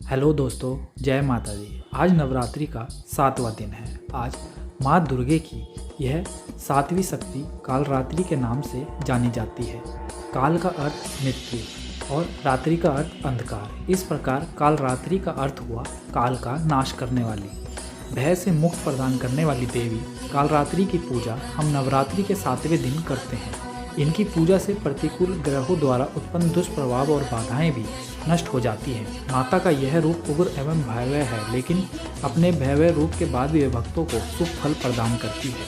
Hello दोस्तों, जय माता दी। आज नवरात्रि का 7वां दिन है। आज माँ दुर्गे की यह 7वीं शक्ति कालरात्रि के नाम से जानी जाती है। काल का अर्थ मृत्यु और रात्रि का अर्थ अंधकार। इस प्रकार कालरात्रि का अर्थ हुआ काल का नाश करने वाली, भय से मुक्त प्रदान करने वाली देवी। कालरात्रि की पूजा हम नवरात्रि के 7वें दिन करते हैं। इनकी पूजा से प्रतिकूल ग्रहों द्वारा उत्पन्न दुष्प्रभाव और बाधाएं भी नष्ट हो जाती हैं। माता का यह रूप उग्र एवं भयावह है, लेकिन अपने भयावह रूप के बाद भी वे भक्तों को शुभ फल प्रदान करती है।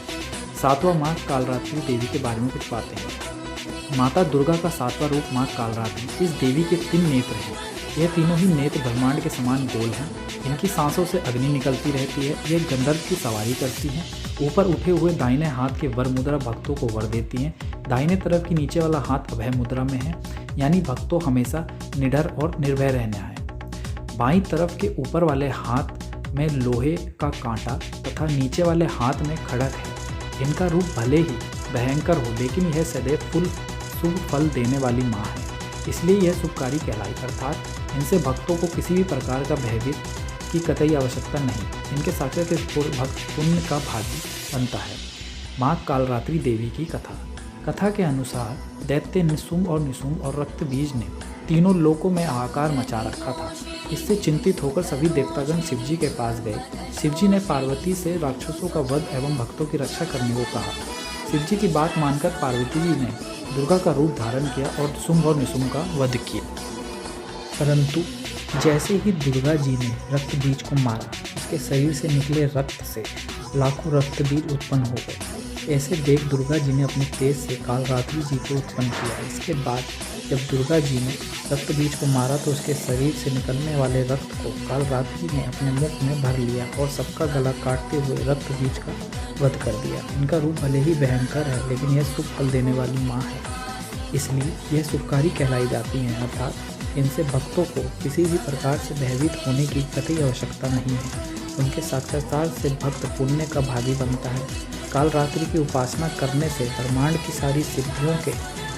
7वां माँ कालरात्रि देवी के बारे में कुछ बातें हैं। माता दुर्गा का 7वां रूप माँ कालरात्रि। इस देवी के 3 नेत्र हैं। यह तीनों ही नेत्र ब्रह्मांड के समान गोल हैं। इनकी सांसों से अग्नि निकलती रहती है। ये गंधर्व की सवारी करती हैं। ऊपर उठे हुए दाहिने हाथ के वर मुद्रा भक्तों को वर देती हैं। दाहिने तरफ की नीचे वाला हाथ अभय मुद्रा में है, यानी भक्तों हमेशा निडर और निर्भय रहना है। बाईं तरफ के ऊपर वाले हाथ में लोहे का कांटा तथा नीचे वाले हाथ में खड़ग है। इनका रूप भले ही भयंकर हो, लेकिन यह सदैव शुभ फल देने वाली माँ है, इसलिए यह शुभकारी कहलाई। अर्थात इनसे भक्तों को किसी भी प्रकार का भयभीत की कतई आवश्यकता नहीं। इनके साक्षात भक्त पुण्य का भागी बनता है। माँ कालरात्रि देवी की कथा के अनुसार दैत्य निशुंभ और रक्त बीज ने तीनों लोकों में हाहाकार मचा रखा था। इससे चिंतित होकर सभी देवतागण शिवजी के पास गए। शिवजी ने पार्वती से राक्षसों का वध एवं भक्तों की रक्षा करने को कहा। शिवजी की बात मानकर पार्वती जी ने दुर्गा का रूप धारण किया और शुंभ और निशुंभ का वध किया। परंतु जैसे ही दुर्गा जी ने रक्त बीज को मारा, उसके शरीर से निकले रक्त से लाखों रक्त बीज उत्पन्न हो गए। ऐसे देख दुर्गा जी ने अपने तेज से कालरात्रि जी को उत्पन्न किया। इसके बाद जब दुर्गा जी ने रक्त बीज को मारा तो उसके शरीर से निकलने वाले रक्त को कालरात्रि ने अपने मुख में भर लिया और सबका गला काटते हुए रक्त बीज का वध कर दिया। इनका रूप भले ही भयंकर है, लेकिन यह शुभ फल देने वाली माँ है, इसलिए यह शुभकारी कहलाई जाती हैं। अर्थात इनसे भक्तों को किसी भी प्रकार से भयभीत होने की कतई आवश्यकता नहीं है। उनके साक्षात्कार से भक्त पुण्य का भागी बनता है। कालरात्रि की उपासना करने से ब्रह्मांड की सारी सिद्धियों के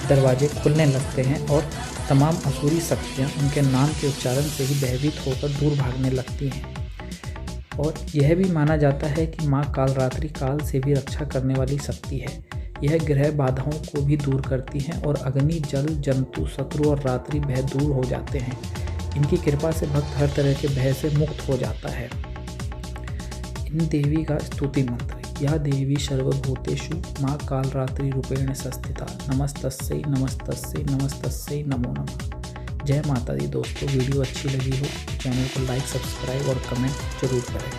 दरवाजे खुलने लगते हैं और तमाम असुरी शक्तियाँ उनके नाम के उच्चारण से ही भयभीत होकर दूर भागने लगती हैं। और यह भी माना जाता है कि माँ कालरात्रि काल से भी रक्षा करने वाली शक्ति है। यह ग्रह बाधाओं को भी दूर करती हैं और अग्नि, जल, जंतु, शत्रु और रात्रि भय दूर हो जाते हैं। इनकी कृपा से भक्त हर तरह के भय से मुक्त हो जाता है। इन देवी का स्तुति मंत्र। या देवी सर्वभूतेषु माँ कालरात्रि रूपेण संस्थिता। नमस्तस्यै नमस्तस्यै नमस्तस्यै नमो नमः। जय माता दी। दोस्तों, वीडियो अच्छी लगी हो तो चैनल को लाइक, सब्सक्राइब और कमेंट जरूर करें।